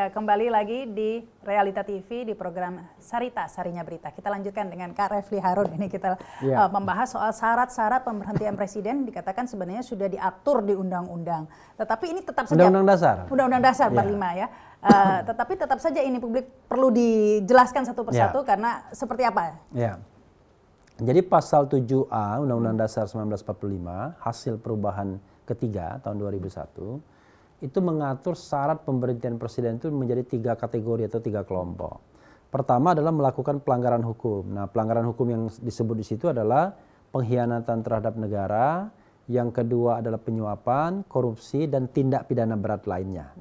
Ya, kembali lagi di Realita TV di program Sarita, Sarinya Berita. Kita lanjutkan dengan Kak Refli Harun. Ini kita membahas soal syarat-syarat pemberhentian presiden dikatakan sebenarnya sudah diatur di undang-undang. Tetapi ini tetap saja Undang-undang dasar. Undang-undang dasar 45 ya. Tetapi tetap saja ini publik perlu dijelaskan satu persatu karena seperti apa? Ya. Jadi pasal 7A Undang-Undang Dasar 1945 hasil perubahan ketiga tahun 2001 itu mengatur syarat pemberhentian presiden itu menjadi 3 kategori atau 3 kelompok. Pertama adalah melakukan pelanggaran hukum. Nah, pelanggaran hukum yang disebut di situ adalah pengkhianatan terhadap negara, yang kedua adalah penyuapan, korupsi, dan tindak pidana berat lainnya.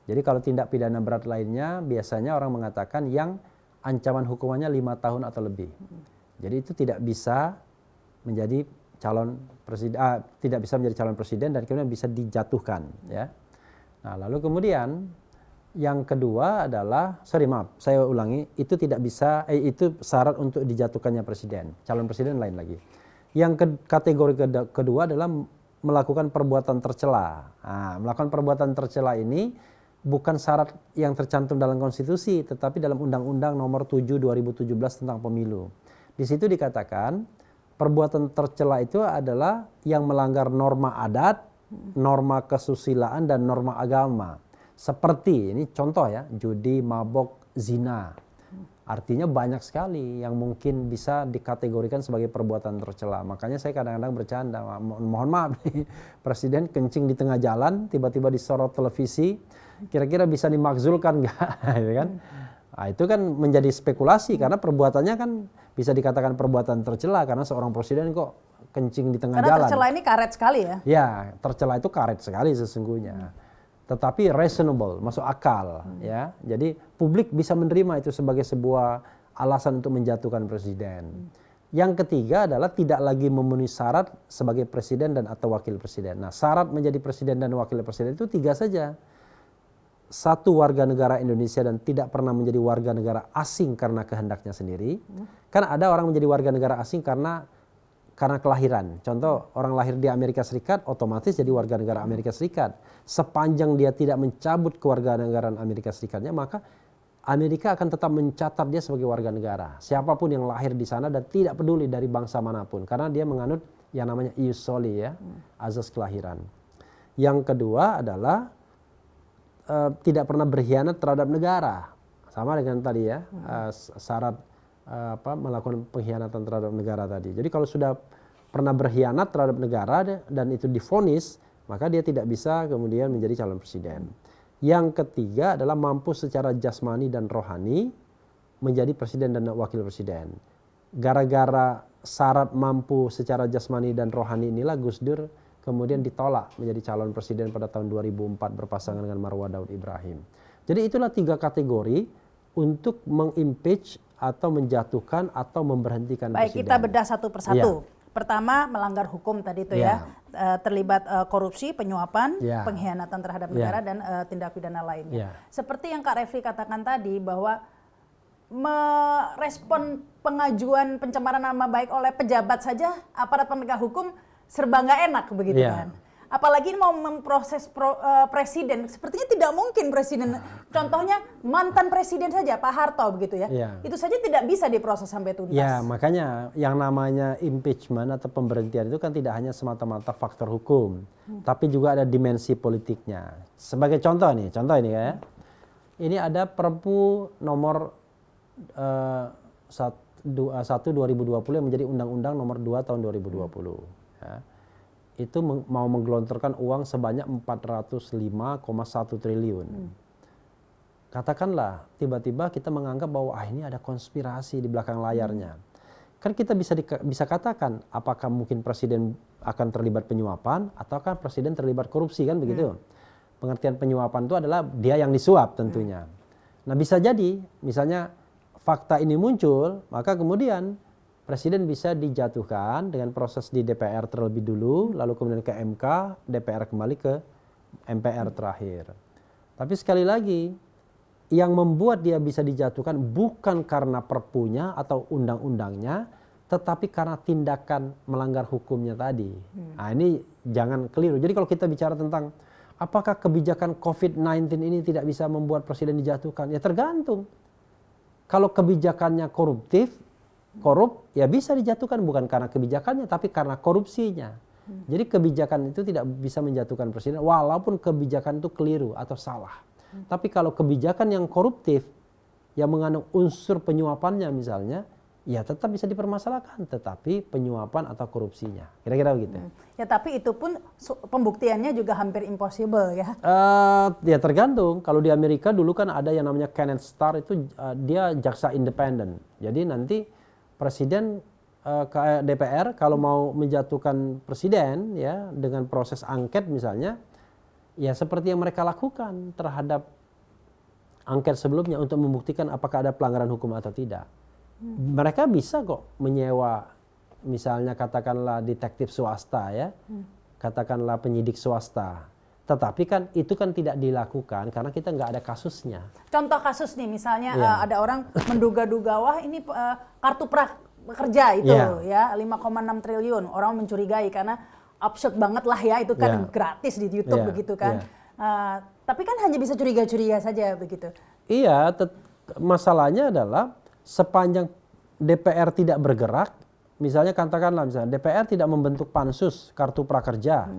Jadi kalau tindak pidana berat lainnya biasanya orang mengatakan yang ancaman hukumannya 5 tahun atau lebih. Jadi itu tidak bisa menjadi calon presiden, tidak bisa menjadi calon presiden dan kemudian bisa dijatuhkan, ya. Nah, lalu kemudian yang kedua adalah, saya ulangi, itu tidak bisa, itu syarat untuk dijatuhkannya presiden, calon presiden lain lagi. Yang kategori kedua adalah melakukan perbuatan tercela. Nah, melakukan perbuatan tercela ini bukan syarat yang tercantum dalam konstitusi, tetapi dalam Undang-Undang Nomor 7 2017 tentang Pemilu. Di situ dikatakan perbuatan tercela itu adalah yang melanggar norma adat, norma kesusilaan, dan norma agama. Seperti ini contoh ya, judi, mabok, zina. Artinya banyak sekali yang mungkin bisa dikategorikan sebagai perbuatan tercela. Makanya saya kadang-kadang bercanda, mohon maaf nih, presiden kencing di tengah jalan, tiba-tiba disorot televisi, kira-kira bisa dimakzulkan nggak? Gitu kan? Nah, itu kan menjadi spekulasi karena perbuatannya kan bisa dikatakan perbuatan tercela karena seorang presiden kok kencing di tengah jalan. Karena tercela ini karet sekali ya? Ya, tercela itu karet sekali sesungguhnya. Tetapi reasonable, masuk akal, ya. Jadi publik bisa menerima itu sebagai sebuah alasan untuk menjatuhkan presiden. Yang ketiga adalah tidak lagi memenuhi syarat sebagai presiden dan atau wakil presiden. Nah, syarat menjadi presiden dan wakil presiden itu 3 saja. 1, warga negara Indonesia dan tidak pernah menjadi warga negara asing karena kehendaknya sendiri. Kan ada orang menjadi warga negara asing karena kelahiran. Contoh, orang lahir di Amerika Serikat otomatis jadi warga negara Amerika Serikat. Sepanjang dia tidak mencabut kewarganegaraan Amerika Serikatnya, maka Amerika akan tetap mencatat dia sebagai warga negara. Siapapun yang lahir di sana dan tidak peduli dari bangsa manapun, karena dia menganut yang namanya ius soli, ya, azas kelahiran. Yang kedua adalah tidak pernah berkhianat terhadap negara. Sama dengan tadi ya, syarat melakukan pengkhianatan terhadap negara tadi. Jadi kalau sudah pernah berkhianat terhadap negara dan itu divonis, maka dia tidak bisa kemudian menjadi calon presiden. Yang ketiga adalah mampu secara jasmani dan rohani menjadi presiden dan wakil presiden. Gara-gara syarat mampu secara jasmani dan rohani inilah Gus Dur kemudian ditolak menjadi calon presiden pada tahun 2004 berpasangan dengan Marwah Daud Ibrahim. Jadi itulah 3 kategori untuk mengimpeach atau menjatuhkan atau memberhentikan presiden. Baik, kita bedah satu persatu. Pertama, melanggar hukum tadi itu ya, terlibat korupsi, penyuapan, pengkhianatan terhadap negara dan tindak pidana lainnya. Seperti yang Kak Refli katakan tadi bahwa merespon pengajuan pencemaran nama baik oleh pejabat saja aparat penegak hukum serba nggak enak begitu kan. Apalagi mau memproses presiden, sepertinya tidak mungkin presiden. Contohnya mantan presiden saja, Pak Harto begitu ya. Itu saja tidak bisa diproses sampai tuntas. Ya, makanya yang namanya impeachment atau pemberhentian itu kan tidak hanya semata-mata faktor hukum, tapi juga ada dimensi politiknya. Sebagai contoh ini ya. Ini ada Perpu nomor 1/2020 yang menjadi Undang-Undang nomor 2 tahun 2020. Ya. Itu mau menggelontorkan uang sebanyak 405,1 triliun. Katakanlah tiba-tiba kita menganggap bahwa ini ada konspirasi di belakang layarnya. Kan kita bisa katakan apakah mungkin presiden akan terlibat penyuapan ataukah presiden terlibat korupsi, kan begitu. Pengertian penyuapan itu adalah dia yang disuap tentunya. Nah, bisa jadi misalnya fakta ini muncul, maka kemudian presiden bisa dijatuhkan dengan proses di DPR terlebih dulu, lalu kemudian ke MK, DPR kembali ke MPR terakhir. Tapi sekali lagi, yang membuat dia bisa dijatuhkan bukan karena perpunya atau undang-undangnya, tetapi karena tindakan melanggar hukumnya tadi. Nah, ini jangan keliru. Jadi kalau kita bicara tentang apakah kebijakan COVID-19 ini tidak bisa membuat presiden dijatuhkan? Ya tergantung. Kalau kebijakannya korup, ya bisa dijatuhkan bukan karena kebijakannya, tapi karena korupsinya. Jadi kebijakan itu tidak bisa menjatuhkan presiden, walaupun kebijakan itu keliru atau salah. Tapi kalau kebijakan yang koruptif, yang mengandung unsur penyuapannya misalnya, ya tetap bisa dipermasalahkan, tetapi penyuapan atau korupsinya. Kira-kira begitu. Ya tapi itu pun pembuktiannya juga hampir impossible ya. Ya tergantung. Kalau di Amerika dulu kan ada yang namanya Kenneth Starr, itu dia jaksa independen. Jadi nanti presiden ke DPR kalau mau menjatuhkan presiden ya dengan proses angket misalnya, ya seperti yang mereka lakukan terhadap angket sebelumnya untuk membuktikan apakah ada pelanggaran hukum atau tidak. Mereka bisa kok menyewa misalnya katakanlah detektif swasta ya, katakanlah penyidik swasta. Tetapi kan itu kan tidak dilakukan karena kita nggak ada kasusnya. Contoh kasus nih misalnya ada orang menduga-duga wah ini kartu prakerja itu ya 5,6 triliun. Orang mencurigai karena absurd banget lah ya, itu kan gratis di YouTube begitu kan. Tapi kan hanya bisa curiga-curiga saja begitu. Iya, masalahnya adalah sepanjang DPR tidak bergerak, misalnya katakanlah misalnya DPR tidak membentuk pansus kartu prakerja,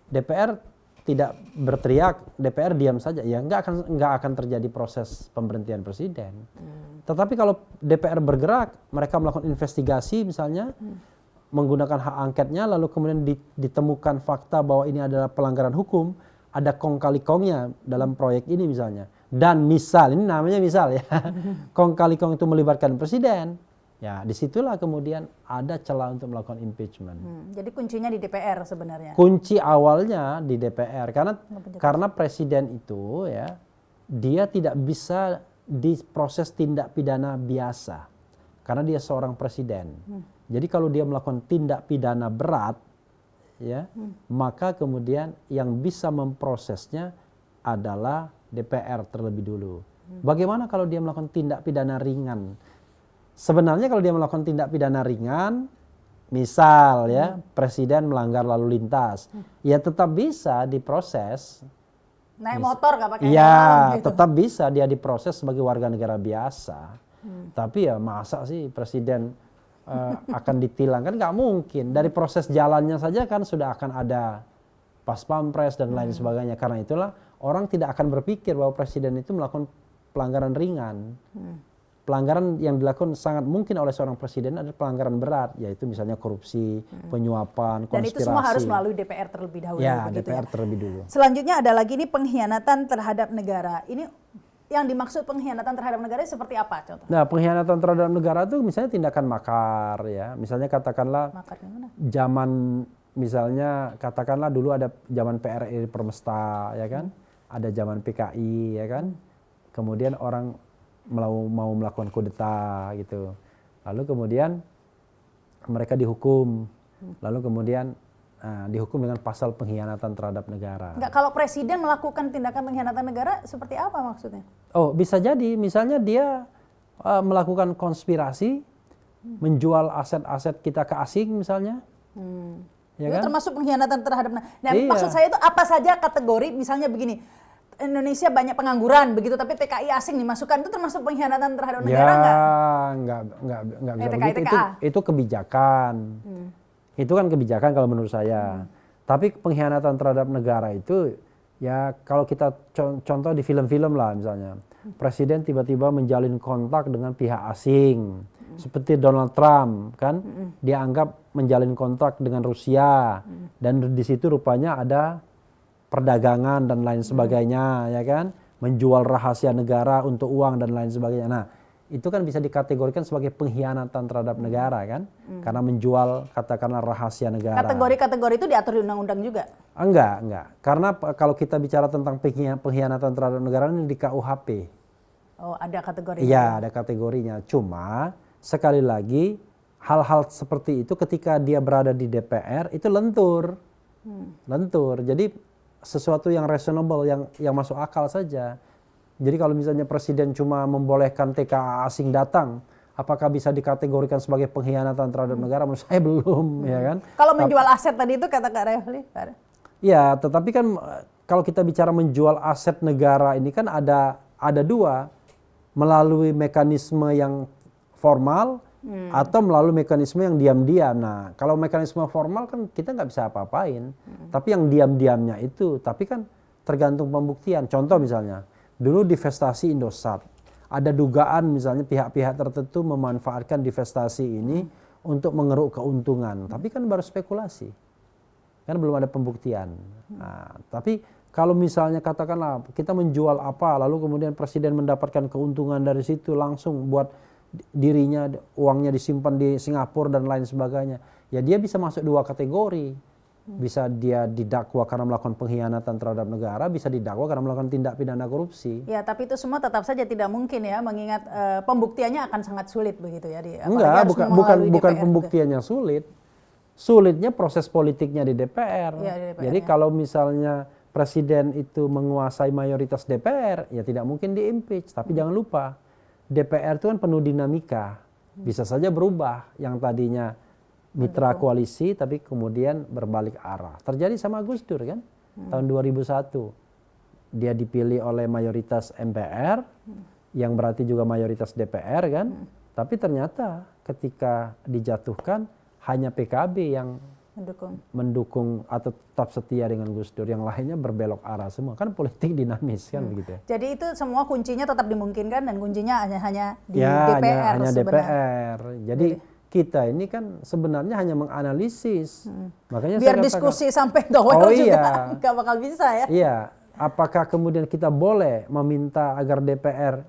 DPR tidak berteriak, DPR diam saja, ya nggak akan terjadi proses pemberhentian presiden. Tetapi kalau DPR bergerak, mereka melakukan investigasi misalnya, menggunakan hak angketnya, lalu kemudian ditemukan fakta bahwa ini adalah pelanggaran hukum, ada kong kali kongnya dalam proyek ini misalnya. Dan misal, ini namanya misal ya, kong kali kong itu melibatkan presiden, ya disitulah kemudian ada celah untuk melakukan impeachment. Jadi kuncinya di DPR sebenarnya. Kunci awalnya di DPR, karena presiden itu ya, dia tidak bisa diproses tindak pidana biasa, karena dia seorang presiden. Jadi kalau dia melakukan tindak pidana berat, ya, maka kemudian yang bisa memprosesnya adalah DPR terlebih dulu. Bagaimana kalau dia melakukan tindak pidana ringan? Sebenarnya kalau dia melakukan tindak pidana ringan, misal ya presiden melanggar lalu lintas, ya tetap bisa diproses. Naik motor nggak pakai ya helm gitu. Tetap bisa dia diproses sebagai warga negara biasa. Tapi ya masa sih presiden akan ditilang, kan nggak mungkin. Dari proses jalannya saja kan sudah akan ada pas pampres dan lain sebagainya. Karena itulah orang tidak akan berpikir bahwa presiden itu melakukan pelanggaran ringan. Pelanggaran yang dilakukan sangat mungkin oleh seorang presiden adalah pelanggaran berat, yaitu misalnya korupsi, penyuapan, konspirasi. Dan itu semua harus melalui DPR terlebih dahulu. Ya, DPR terlebih dulu. Selanjutnya ada lagi ini pengkhianatan terhadap negara. Ini yang dimaksud pengkhianatan terhadap negara seperti apa contoh? Nah, pengkhianatan terhadap negara itu misalnya tindakan makar ya. Misalnya katakanlah zaman misalnya katakanlah dulu ada zaman PRRI Permesta ya kan? Ada zaman PKI ya kan? Kemudian orang mau melakukan kudeta gitu. Lalu kemudian mereka dihukum. Lalu kemudian dihukum dengan pasal pengkhianatan terhadap negara. Enggak, kalau presiden melakukan tindakan pengkhianatan negara seperti apa maksudnya? Oh, bisa jadi misalnya dia melakukan konspirasi, menjual aset-aset kita ke asing misalnya. Ya itu kan? termasuk pengkhianatan terhadap negara. Nah, maksud saya itu apa saja kategori, misalnya begini, Indonesia banyak pengangguran begitu, tapi TKI asing dimasukkan, itu termasuk pengkhianatan terhadap negara enggak bisa begitu. Itu kebijakan. Itu kan kebijakan kalau menurut saya. Tapi pengkhianatan terhadap negara itu ya kalau kita contoh di film-film lah misalnya. Presiden tiba-tiba menjalin kontak dengan pihak asing. Seperti Donald Trump kan, dia anggap menjalin kontak dengan Rusia. Dan di situ rupanya ada perdagangan dan lain sebagainya ya kan, menjual rahasia negara untuk uang dan lain sebagainya. Nah, itu kan bisa dikategorikan sebagai pengkhianatan terhadap negara kan, karena menjual katakanlah rahasia negara. Kategori-kategori itu diatur di undang-undang juga? Enggak, karena kalau kita bicara tentang pengkhianatan terhadap negara ini di KUHP. Oh, ada kategorinya? Iya, ada kategorinya. Cuma sekali lagi hal-hal seperti itu ketika dia berada di DPR itu lentur. Jadi sesuatu yang reasonable, yang masuk akal saja. Jadi kalau misalnya presiden cuma membolehkan TKA asing datang, apakah bisa dikategorikan sebagai pengkhianatan terhadap negara? Menurut saya belum, ya kan? Kalau menjual aset tadi itu kata Kak Refli? Ya, tetapi kan kalau kita bicara menjual aset negara ini kan ada dua, melalui mekanisme yang formal atau melalui mekanisme yang diam-diam. Nah, kalau mekanisme formal kan kita nggak bisa apa-apain, tapi yang diam-diamnya itu, tapi kan tergantung pembuktian. Contoh misalnya, dulu divestasi Indosat, ada dugaan misalnya pihak-pihak tertentu memanfaatkan divestasi ini untuk mengeruk keuntungan, tapi kan baru spekulasi, kan belum ada pembuktian. Nah, tapi kalau misalnya katakanlah kita menjual apa, lalu kemudian presiden mendapatkan keuntungan dari situ langsung buat dirinya, uangnya disimpan di Singapura dan lain sebagainya, ya dia bisa masuk dua kategori. Bisa dia didakwa karena melakukan pengkhianatan terhadap negara, bisa didakwa karena melakukan tindak pidana korupsi. Ya, tapi itu semua tetap saja tidak mungkin ya, mengingat pembuktiannya akan sangat sulit begitu ya. Enggak, bukan pembuktiannya sulit. Sulitnya proses politiknya di DPR. Ya, di DPR. Jadi kalau misalnya presiden itu menguasai mayoritas DPR, ya tidak mungkin di-impeach. Tapi jangan lupa, DPR itu kan penuh dinamika. Bisa saja berubah, yang tadinya mitra koalisi tapi kemudian berbalik arah. Terjadi sama Gus Dur kan, tahun 2001. Dia dipilih oleh mayoritas MPR, yang berarti juga mayoritas DPR kan. Tapi ternyata ketika dijatuhkan, hanya PKB yang mendukung atau tetap setia dengan Gus Dur, yang lainnya berbelok arah semua. Kan politik dinamis kan begitu ya. Jadi itu semua kuncinya tetap dimungkinkan dan kuncinya hanya di ya, DPR hanya sebenarnya. DPR. Jadi kita ini kan sebenarnya hanya menganalisis. Makanya biar saya diskusi sampai Dowel juga nggak bakal bisa ya. Iya, apakah kemudian kita boleh meminta agar DPR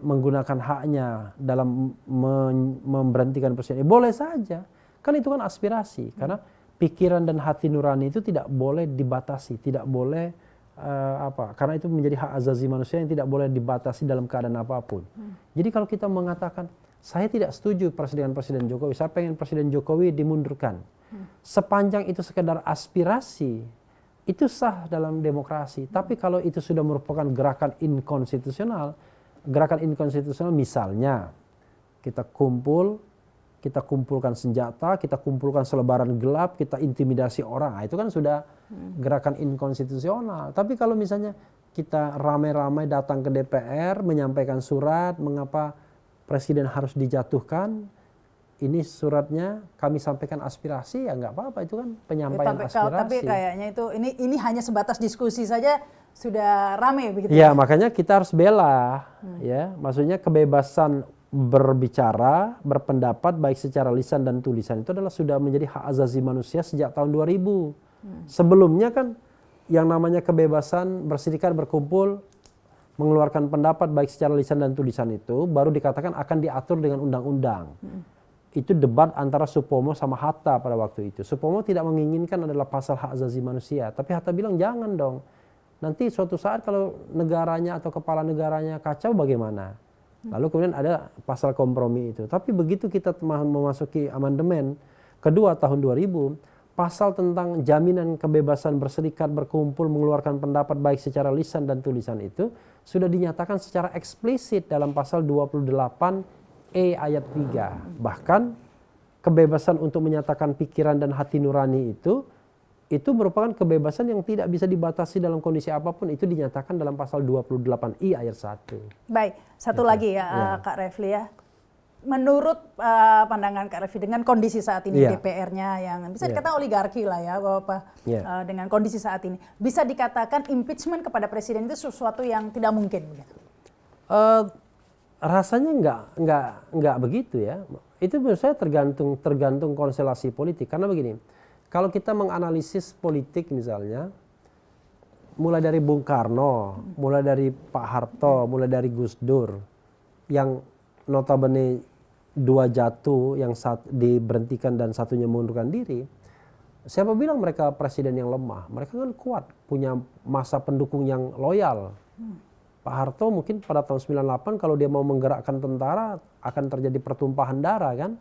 menggunakan haknya dalam memberhentikan presiden? Boleh saja. Kan itu kan aspirasi. Karena pikiran dan hati nurani itu tidak boleh dibatasi, tidak boleh karena itu menjadi hak azazi manusia yang tidak boleh dibatasi dalam keadaan apapun. Jadi kalau kita mengatakan saya tidak setuju Presiden Jokowi, saya pengen Presiden Jokowi dimundurkan. Sepanjang itu sekedar aspirasi, itu sah dalam demokrasi. Tapi kalau itu sudah merupakan gerakan inkonstitusional misalnya kita kumpulkan senjata, kita kumpulkan selebaran gelap, kita intimidasi orang, itu kan sudah gerakan inkonstitusional. Tapi kalau misalnya kita ramai-ramai datang ke DPR, menyampaikan surat, mengapa presiden harus dijatuhkan, ini suratnya kami sampaikan aspirasi, ya nggak apa-apa, itu kan penyampaian aspirasi. Tapi kayaknya itu ini hanya sebatas diskusi saja sudah ramai begitu. Ya, makanya kita harus bela, ya, maksudnya kebebasan berbicara, berpendapat baik secara lisan dan tulisan itu adalah sudah menjadi hak azazi manusia sejak tahun 2000. Sebelumnya kan yang namanya kebebasan berserikat, berkumpul, mengeluarkan pendapat baik secara lisan dan tulisan itu baru dikatakan akan diatur dengan undang-undang. Itu debat antara Supomo sama Hatta pada waktu itu. Supomo tidak menginginkan adalah pasal hak azazi manusia, tapi Hatta bilang jangan dong. Nanti suatu saat kalau negaranya atau kepala negaranya kacau bagaimana? Lalu kemudian ada pasal kompromi itu. Tapi begitu kita memasuki amandemen kedua tahun 2000, pasal tentang jaminan kebebasan berserikat, berkumpul, mengeluarkan pendapat baik secara lisan dan tulisan itu sudah dinyatakan secara eksplisit dalam pasal 28E ayat 3. Bahkan kebebasan untuk menyatakan pikiran dan hati nurani itu merupakan kebebasan yang tidak bisa dibatasi dalam kondisi apapun, itu dinyatakan dalam pasal 28I ayat 1. Baik, satu lagi ya, Kak Refli ya. Menurut pandangan Kak Refli dengan kondisi saat ini DPR-nya yang bisa dikatakan oligarki lah ya, dengan kondisi saat ini, bisa dikatakan impeachment kepada presiden itu sesuatu yang tidak mungkin begitu? Rasanya enggak begitu ya. Itu menurut saya tergantung konstelasi politik. Karena begini, kalau kita menganalisis politik misalnya, mulai dari Bung Karno, mulai dari Pak Harto, mulai dari Gus Dur, yang notabene dua jatuh, yang diberhentikan dan satunya mengundurkan diri. Siapa bilang mereka presiden yang lemah? Mereka kan kuat, punya masa pendukung yang loyal. Pak Harto mungkin pada tahun 98 kalau dia mau menggerakkan tentara akan terjadi pertumpahan darah kan.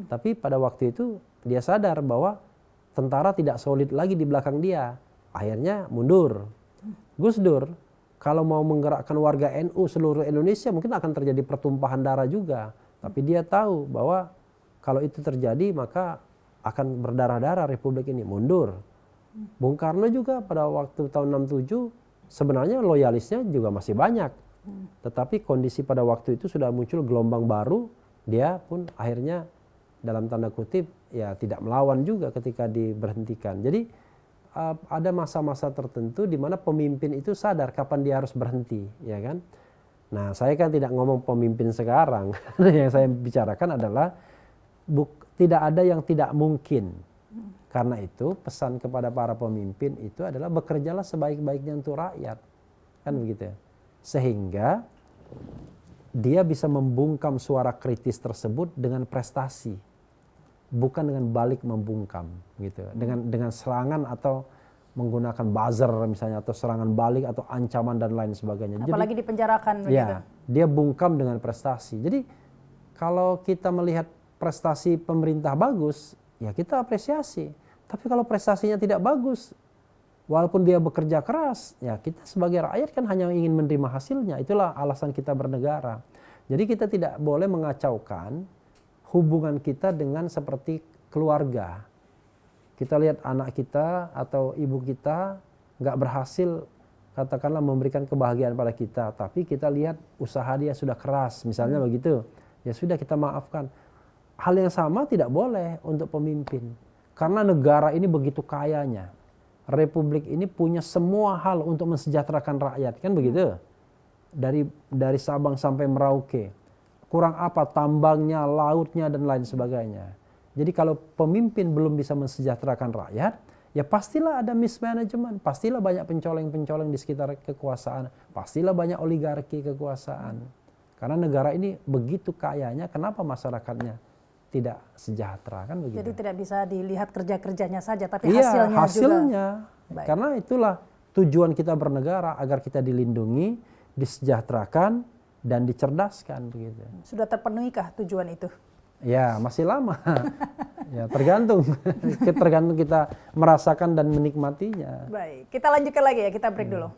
Tapi pada waktu itu dia sadar bahwa tentara tidak solid lagi di belakang dia. Akhirnya mundur. Gus Dur kalau mau menggerakkan warga NU seluruh Indonesia mungkin akan terjadi pertumpahan darah juga. Tapi dia tahu bahwa kalau itu terjadi maka akan berdarah-darah Republik ini, mundur. Bung Karno juga pada waktu tahun 67 sebenarnya loyalisnya juga masih banyak. Tetapi kondisi pada waktu itu sudah muncul gelombang baru, dia pun akhirnya dalam tanda kutip ya tidak melawan juga ketika diberhentikan. Jadi ada masa-masa tertentu di mana pemimpin itu sadar kapan dia harus berhenti, ya kan? Nah, saya kan tidak ngomong pemimpin sekarang. Yang saya bicarakan adalah tidak ada yang tidak mungkin. Karena itu pesan kepada para pemimpin itu adalah bekerjalah sebaik-baiknya untuk rakyat. Kan begitu ya. Sehingga dia bisa membungkam suara kritis tersebut dengan prestasi. Bukan dengan balik membungkam gitu. Dengan serangan atau menggunakan buzzer misalnya atau serangan balik atau ancaman dan lain sebagainya. Apalagi dipenjarakan begitu. Ya, dia bungkam dengan prestasi. Jadi kalau kita melihat prestasi pemerintah bagus, ya kita apresiasi. Tapi kalau prestasinya tidak bagus, walaupun dia bekerja keras, ya kita sebagai rakyat kan hanya ingin menerima hasilnya. Itulah alasan kita bernegara. Jadi kita tidak boleh mengacaukan hubungan kita dengan seperti keluarga. Kita lihat anak kita atau ibu kita nggak berhasil katakanlah memberikan kebahagiaan pada kita, tapi kita lihat usaha dia sudah keras, misalnya begitu. Ya sudah kita maafkan. Hal yang sama tidak boleh untuk pemimpin. Karena negara ini begitu kayanya. Republik ini punya semua hal untuk mensejahterakan rakyat, kan begitu? Dari Sabang sampai Merauke. Kurang apa tambangnya, lautnya dan lain sebagainya. Jadi kalau pemimpin belum bisa mensejahterakan rakyat, ya pastilah ada mismanagement, pastilah banyak pencoleng-pencoleng di sekitar kekuasaan, pastilah banyak oligarki kekuasaan. Karena negara ini begitu kayanya, kenapa masyarakatnya tidak sejahtera, kan begitu? Jadi tidak bisa dilihat kerja-kerjanya saja, tapi Iya, hasilnya hasilnya. juga. Karena itulah tujuan kita bernegara, agar kita dilindungi, disejahterakan, dan dicerdaskan begitu. Sudah terpenuhikah tujuan itu? Ya, masih lama. Ya, tergantung kita merasakan dan menikmatinya. Baik, kita lanjutkan lagi ya, kita break dulu.